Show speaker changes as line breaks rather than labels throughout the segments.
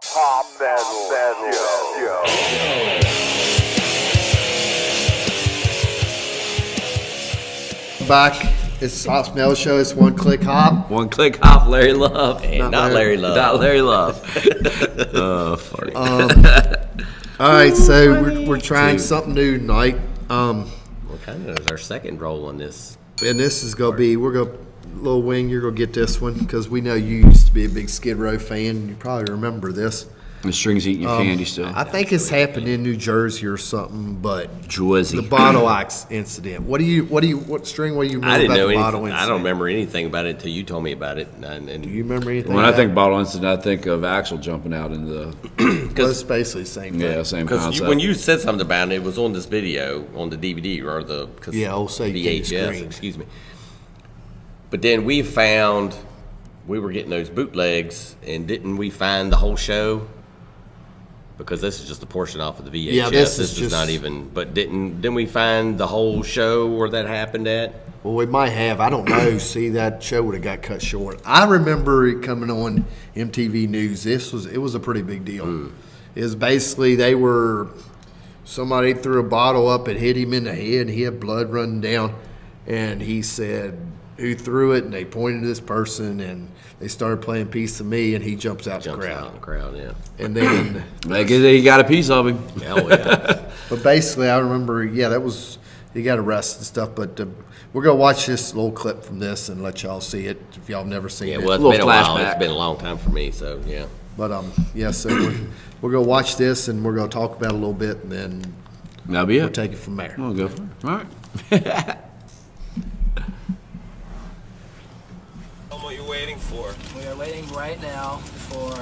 Pop metal.
Back. It's Hop's Metal Show. It's One Click Hop.
One Click Hop, Larry Love.
And not Larry Love.
Not Larry Love. Oh, funny.
All right, so we're trying something new tonight.
Well, kind of is our second roll on this.
And this is gonna be Lil Wing. You're gonna get this one because we know you used to be a big Skid Row fan. You probably remember this.
The strings eating your candy still.
I think it's happened in New Jersey or something, but
Jersey.
The bottle axe incident. What string? What do you remember
I didn't
about
know
the
anything.
bottle incident?
I don't remember anything about it until you told me about it. And
Do you remember anything?
When I
about
think bottle incident, I think of Axel jumping out in the.
well, it's basically the same thing.
Yeah, same
because
concept.
when you said something about it, it was on this video on the DVD or the
I'll say
VHS. Excuse me. But then we were getting those bootlegs, and didn't we find the whole show? Because this is just a portion off of the VHS.
Yeah, this is just
not even. But didn't we find the whole show where that happened at?
Well, we might have. I don't know. See, that show would have got cut short. I remember it coming on MTV News. It was a pretty big deal. It was basically somebody threw a bottle up and hit him in the head. He had blood running down, and he said, "Who threw it?" And they pointed to this person, and they started playing "Piece of Me," and he jumps out the crowd.
Yeah.
And then
he got a piece of him.
Oh yeah.
But basically, I remember. Yeah, that was he got arrested and stuff. But we're gonna watch this little clip from this and let y'all see it if y'all have never seen it.
Well, it's been a while. It's been a long time for me, so yeah.
But so we're gonna watch this and we're gonna talk about it a little bit, and then
That'll be
we'll
it.
take it from there.
We'll go for it. All right.
What are you waiting for?
We are waiting right now for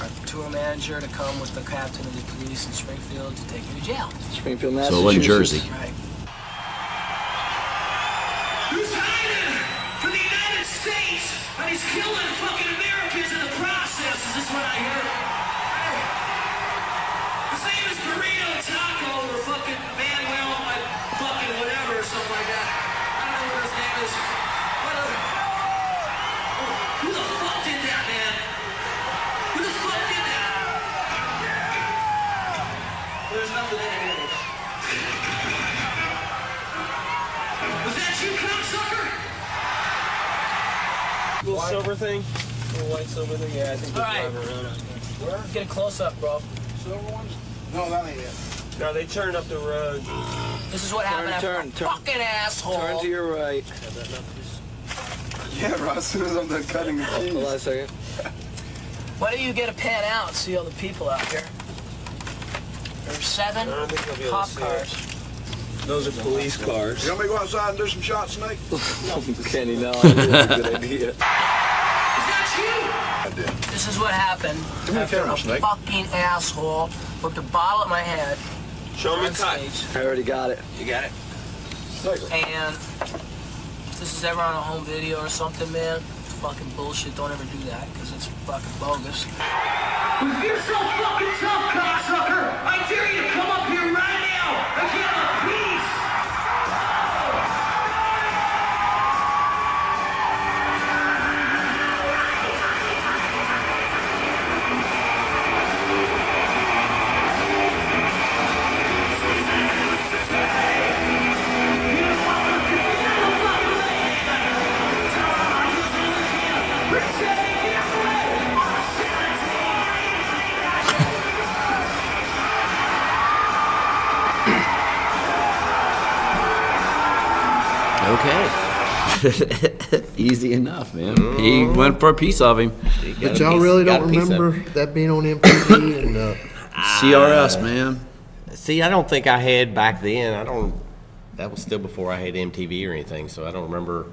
our tour manager to come with the captain of the police in Springfield to take you to jail.
Springfield,
So in Jersey.
Right.
Who's hiding from the United States and he's killing fucking Americans in the process? Is this what I heard? His name is Burrito Taco or fucking Manuel, fucking whatever or something like that. I don't know what his name is. Who the fuck did that, man? Who the fuck did that? There's nothing in it. Was that you, cocksucker?
Little silver thing? Little white silver thing? Yeah, I think they're driving around out there.
Get a close up, bro.
Silver ones? No, that ain't it. No, they turned up the road.
This is what happened after a fucking asshole.
Turn to your right.
Yeah, bro, as soon as I'm done cutting the cheese.
Hold on a second.
Why don't you get a pan out and see all the people out here? There's 7
I don't think you'll be able
cop
to see
cars.
Those are police cars.
You want me to go outside and do some shots, Snake?
Kenny, no, I think that's a good idea.
Is that
I did.
This is what happened after a fucking asshole whipped a bottle at my head
Show me
on
cut.
stage.
I already got it. You got it?
And if this is ever on a home video or something, man, it's fucking bullshit. Don't ever do that because it's fucking bogus.
you? If you're so fucking tough, cocksucker, I dare you to come up here right now and give him a piece.
Okay. Easy enough, man. He went for a piece of him.
But y'all really don't remember that being on MTV and
CRS, man.
See, I don't think I had back then. That was still before I had MTV or anything, so I don't remember.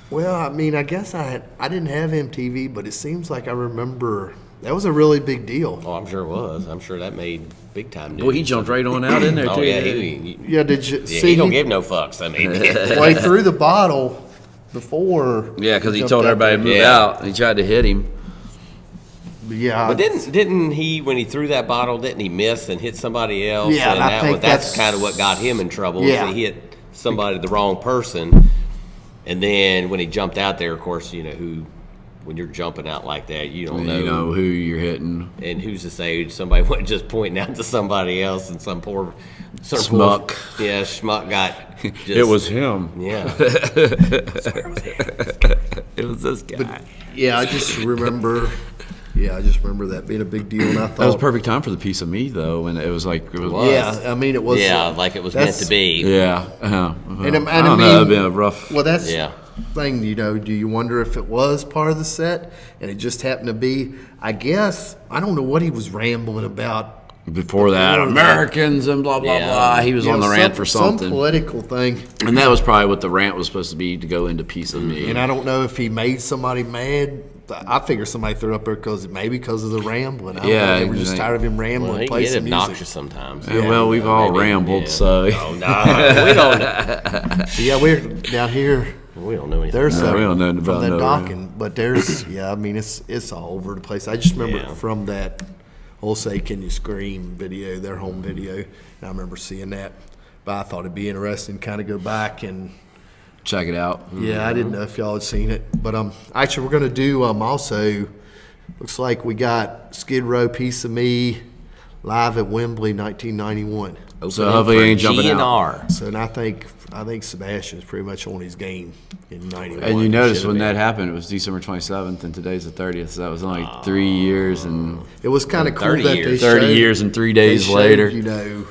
well, I mean, I guess I didn't have MTV, but it seems like I remember that was a really big deal.
Oh, I'm sure it was. I'm sure that made big time news.
Well, he jumped right on out in there, too.
Oh, yeah.
Yeah, did you see?
He don't give no fucks. I mean,
Well, he threw the bottle before.
Yeah, because he
jumped
told
out
everybody to
there.
move out, and he tried to hit him.
Yeah,
but didn't he, when he threw that bottle, didn't he miss and hit somebody else?
Yeah,
and
I think
that's kind of what got him in trouble.
Yeah.
He hit somebody, the wrong person, and then when he jumped out there, of course, you know who when you're jumping out like that, you don't
You know who you're hitting.
And who's to say somebody wasn't just pointing out to somebody else and some poor
Schmuck.
Schmuck got. Just,
It was him.
Yeah.
It was this guy.
But, yeah, I just remember. Yeah, I just remember that being a big deal, and I thought
That was a perfect time for the piece of me, though, and it was like it was.
Yeah, I mean, it was.
like it was meant to be.
Yeah.
And I
I don't
mean,
know. It'd been a rough.
Well, that's
Yeah.
thing, you know. Do you wonder if it was part of the set, and it just happened to be? I guess I don't know what he was rambling about.
Before that, Americans and blah blah
Yeah.
blah. He was
You
on
know,
the rant for
some
something,
political thing,
and that was probably what the rant was supposed to be, to go into piece of me.
and I don't know if he made somebody mad. I figure somebody threw up there because of the rambling. I don't
Yeah,
know, they were just
exactly.
tired of him rambling.
Well, he
play
get
some
obnoxious
music.
sometimes.
Yeah, well, we've all
maybe,
rambled,
yeah.
so
Oh, no, we don't.
Yeah, we're down here.
We don't know anything.
There's
No, we don't know
from
about
that
no
docking, but there's I mean it's all over the place. I just remember
Yeah.
from that whole "Say Can You Scream" video, their home video, and I remember seeing that. But I thought it'd be interesting to kind of go back and
check it out.
yeah, I didn't know if y'all had seen it, but actually we're gonna do also. Looks like we got Skid Row, Piece of Me, live at Wembley, 1991.
So hopefully he ain't jumping out.
GNR.
So and I think Sebastian's pretty much on his game in 91.
And you notice
Should've
when
been.
that happened, it was December 27th, and today's the 30th. So that was only 3 years and
It was kind of cool
30
that
years.
they
30
showed,
years and 3
they
days
showed,
later.
you know,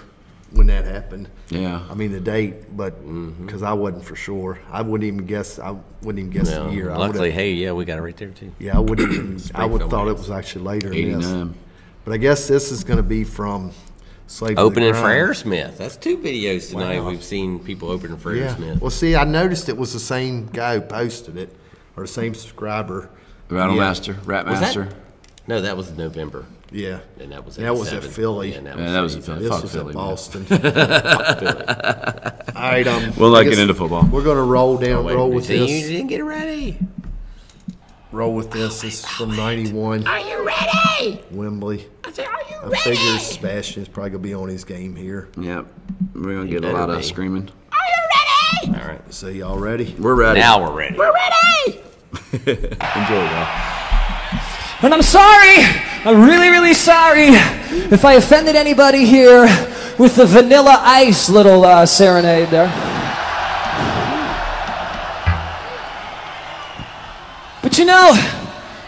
when that happened.
Yeah.
I mean the date, but because I wasn't for sure, I wouldn't even guess the year. I
Luckily,
would've-
hey, yeah, we got it right there too.
yeah, I wouldn't even. I would
Springfield
thought it
West.
was actually later than this.
89.
But I guess this is going to be from Slave to the
Opening for
Grind.
Aerosmith. That's 2 videos tonight. We've seen people opening for
Yeah.
Aerosmith.
Well, see, I noticed it was the same guy who posted it, or the same subscriber.
Rattle
Yeah.
Master, Rat
Was that-
Master.
No, that was November.
Yeah.
And that was
And that was at
87.
Philly.
And
Yeah, that was at Philly.
This
Fuck
was
Philly,
at
man.
Boston. All right,
We'll
I
not
guess
get into football.
We're gonna roll down,
Wait,
roll with
see, you
this.
didn't get ready.
Roll with this. This is from '91.
Are you ready?
Wembley.
I said, are you
I
ready?
figure Sebastian's probably gonna be on his game here.
Yep. We're going to get a
better
lot of
be.
screaming.
Are you ready?
All right.
So y'all ready?
We're ready.
Now we're ready.
We're ready.
Enjoy, y'all.
And I'm sorry, I'm really, really sorry if I offended anybody here with the Vanilla Ice little serenade there. But you know,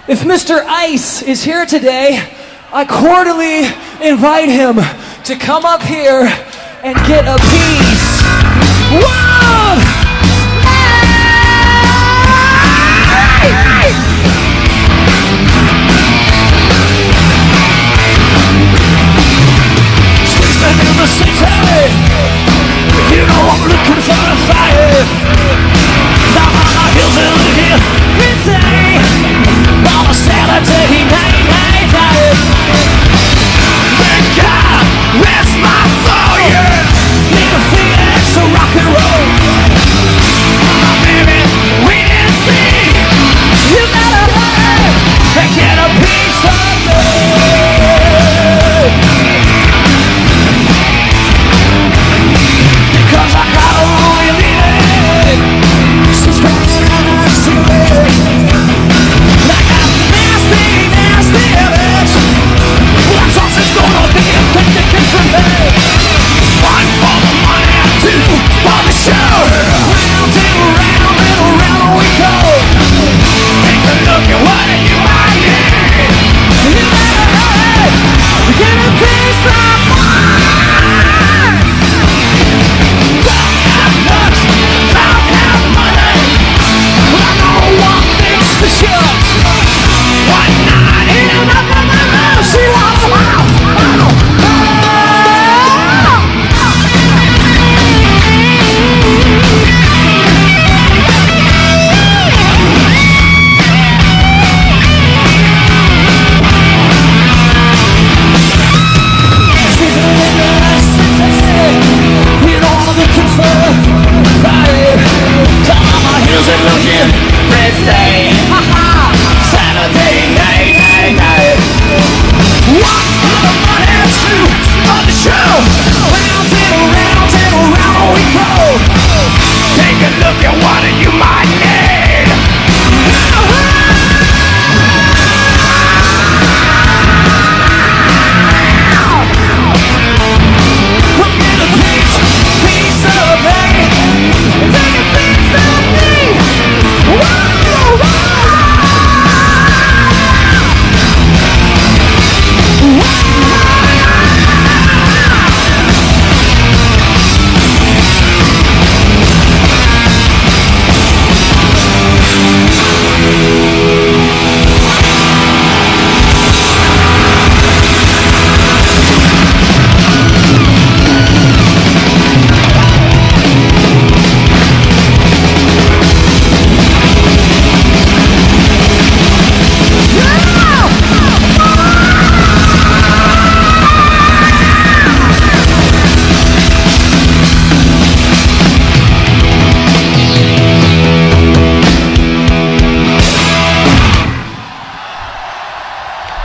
if Mr. Ice is here today, I cordially invite him to come up here and get a piece. Whoa! In the city, you know I'm looking for a fire. Down on the hills in here, midday, on a Saturday night. Thank God, rest my soul, yeah. Need a Phoenix to rock and roll.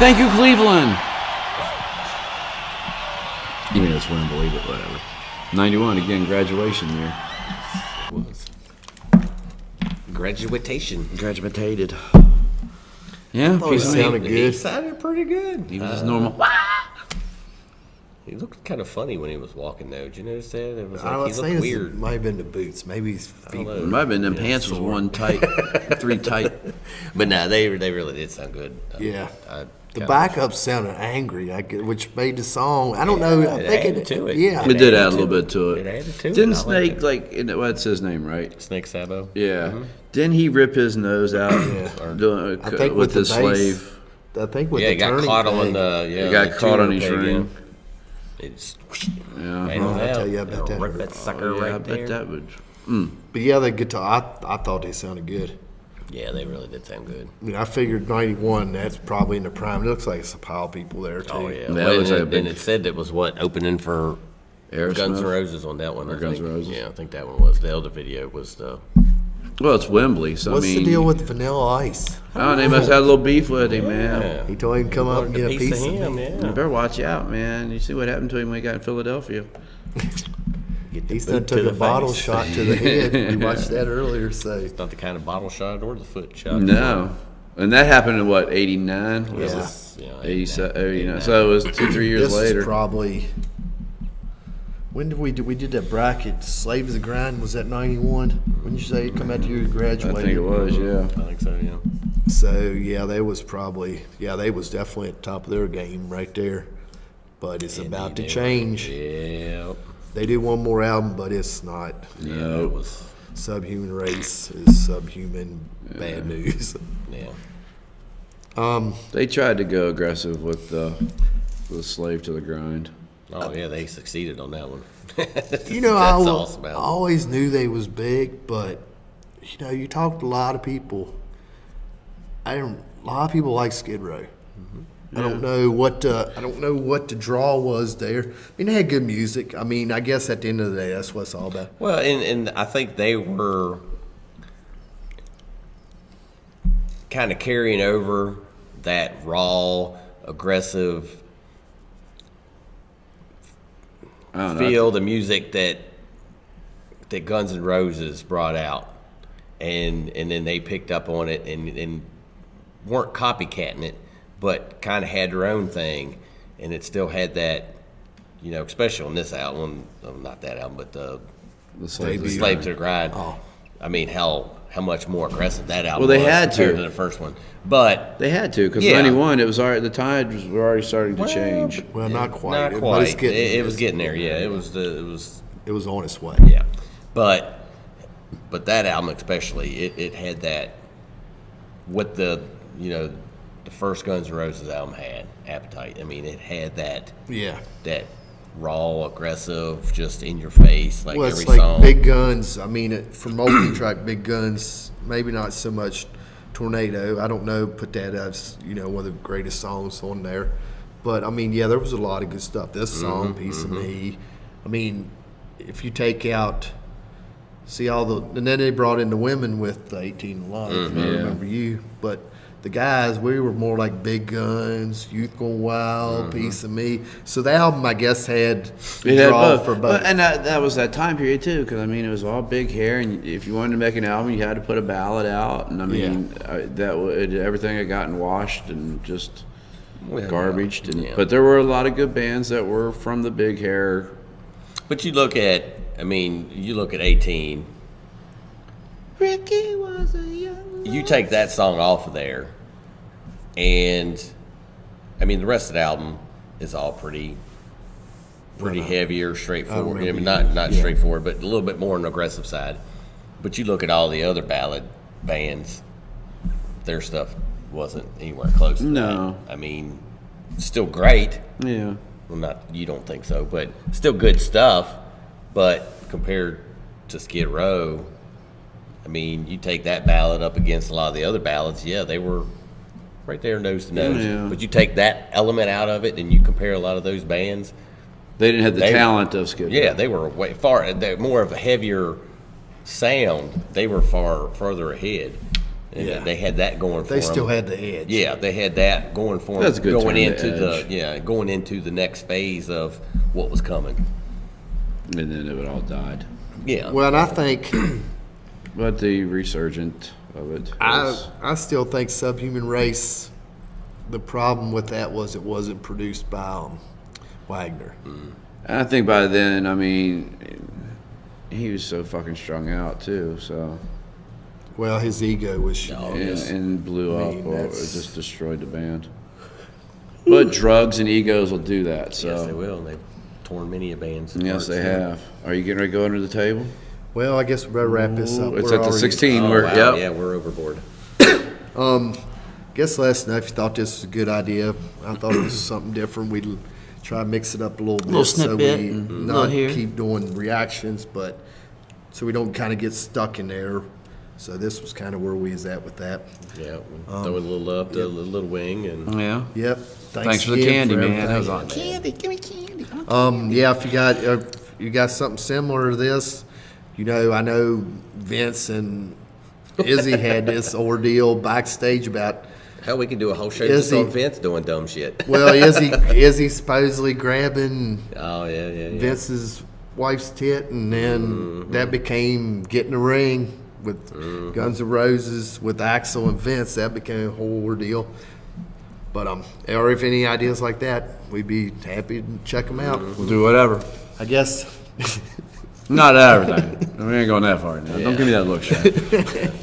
Thank you, Cleveland. Even though it's Wembley, but whatever. 91 again, graduation year.
Was graduation.
Graduated. Yeah,
thought he sounded
He
good.
sounded pretty good.
He was just normal.
He looked kind of funny when he was walking, though. Did you notice that? It was
I
like
was
he
saying
looked
it
weird.
might have been the boots. Maybe his feet.
It might have been them pants was one tight, three tight.
But no, they really did sound good.
Yeah.
I
The
kinda-
backup sounded angry, which made the song. I don't know. I
it
think
added to it.
Yeah.
It did add a little bit to
It
it.
added to it.
Didn't
I like
Snake
it.
what's his name, right?
Snake Sabo?
Yeah. Didn't he rip his nose out doing,
I think
with
the
the
bass-
slave?
I think with
Yeah,
the
he got
turning
caught on
thing.
the. Yeah,
He got
the
caught on
tuner
his
peg,
ring.
yeah. It's
Yeah.
right on
I'll
out.
tell you about that.
Rip that sucker
Oh, yeah, I
right
bet
there.
that would.
But yeah, the guitar. I thought they sounded good.
Yeah, they really did sound good.
I mean, I figured 91. That's probably in the prime. It looks like it's a pile of people there too.
Oh yeah,
That
well,
was
and,
a
it,
big-
and it said it was what opening for
Aerosmith?
Guns N' Roses on that one.
Or
I
Guns
think.
N' Roses?
Yeah, I think that one was the elder video was the.
Well, it's Wembley, so
What's
I mean.
the deal with Vanilla Ice?
Oh, they must have a little beef with him, man.
Yeah.
He told him to come up and
Wanted
get a piece of
him.
me.
You
Yeah.
better watch out, man. You see what happened to him when he got in Philadelphia.
Get the
He
boot
done
to
took
the
a bottle
face.
shot to the head. We watched that earlier. So
It's not the kind of bottle shot or the foot shot.
No. And that happened in what, 89?
It
Yeah.
was,
87, 89. So it was 2-3 years
this
later.
is probably. When did we do? We did that bracket. Slave as a Grind was that 91? When you say it come out to you
I
graduated?
think it was, yeah.
I think so. Yeah.
So yeah, they was probably they was definitely at the top of their game right there. But it's about to change.
Yeah.
They do one more album, but it's not.
Yeah. It was.
Subhuman Race is subhuman bad news.
Yeah.
They tried to go aggressive with the Slave to the Grind.
Oh yeah, they succeeded on that one.
You know,
That's
I
awesome.
always knew they was big, but you know, you talk to a lot of people. A lot of people like Skid Row. I don't know what the draw was there. I mean, they had good music. I mean, I guess at the end of the day, that's what it's all about.
Well, and I think they were kind of carrying over that raw, aggressive
I don't know.
feel, the music that Guns N' Roses brought out, and then they picked up on it and weren't copycatting it, but kind of had their own thing, and it still had that, you know, especially on this album, not that album, but the
Slave to the
Slave
Grind.
to the Grind.
Oh.
I mean, how much more aggressive that album
Well, they
was
had
compared
to.
the first one. But
They had to, because
Yeah.
91, it was already, the tides were already starting to change.
Well, not quite.
not
But
quite.
it's getting,
It was getting there. Yeah, it was
It was on its way.
yeah. But that album especially, it had that, what the first Guns N' Roses album had, Appetite. I mean, it had that
Yeah.
raw, aggressive, just in your face, like
Well,
every
it's like
song.
Big Guns. I mean, from opening track, Big Guns. Maybe not so much Tornado. I don't know. Put that as one of the greatest songs on there. But I mean, yeah, there was a lot of good stuff. This song, "Piece of Me." I mean, if you take out, and then they brought in the women with the 18 Alive. I remember you, but the guys, we were more like Big Guns, Youth Gone Wild, Piece of Me. So the album, I guess, had
It had
draw
both.
for both.
And that was that time period, too, because, I mean, it was all big hair, and if you wanted to make an album, you had to put a ballad out, and, I mean, everything had gotten washed and just garbaged. But there were a lot of good bands that were from the big hair.
But you look at 18.
Ricky was a young...
You take that song off of there, and I mean the rest of the album is all pretty heavier, straightforward. I mean, not straightforward, but a little bit more on the aggressive side. But you look at all the other ballad bands, their stuff wasn't anywhere close to
No.
that. I mean, still great.
Yeah.
Well, you don't think so, but still good stuff. But compared to Skid Row, I mean, you take that ballad up against a lot of the other ballads, they were right there nose to nose.
Yeah.
But you take that element out of it and you compare a lot of those bands.
They didn't have the talent of Skid Row.
Yeah, they were they're more of a heavier sound. They were far further ahead. And
Yeah.
they had that going for them.
They still had the edge.
Yeah, they had that going for them.
That's a good
going
term,
into
the edge.
going into the next phase of what was coming.
And then it all died.
Yeah.
Well, and I think
But the resurgent of it.
I still think Subhuman Race. The problem with that was it wasn't produced by Wagner.
And I think by then, I mean, he was so fucking strung out too. So
Well, his ego was shenanigans.
and blew
I mean,
up, or it
that's-
just destroyed the band. But drugs and egos will do that. So
Yes, they will. They've torn many a bands.
Yes, they have. Are you getting ready to go under the table?
Well, I guess we better wrap this up.
It's
We're
at the
already-
16.
Oh,
We're
wow.
yep.
Yeah, we're overboard.
Guess let us know if you thought this was a good idea. I thought it was something different. We'd try to mix it up a little bit,
Little
so
snippet,
we
little
not
here.
keep doing reactions, but so we don't kind of get stuck in there. So this was kind of where we was at with that.
Yeah, throwing a little love to Little Wing, and
Yeah.
Yep.
Thanks for the
again
candy,
for
man. That was
everything.
on.
Yeah, if you got something similar to this, I know Vince and Izzy had this ordeal backstage about.
hell, we could do a whole show just
Izzy-
on Vince doing dumb shit.
Well, Izzy supposedly grabbing
Oh yeah.
Vince's wife's tit, and then that became get in the ring with Guns N' Roses with Axl and Vince. That became a whole ordeal. But or if any ideas like that, we'd be happy to check them out.
We'll do whatever.
I guess.
Not everything. We ain't going that far now. Don't give me that look, Shane.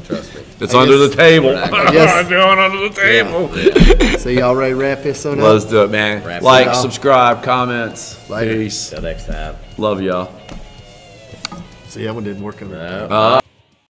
Trust me.
It's under the table.
guess-
Doing under the table.
So y'all ready to wrap this on
Let's
up?
do it, man.
Wrap it
Like,
up.
subscribe, comments.
Later.
Peace.
Till next time.
Love y'all.
See, that one didn't work on that.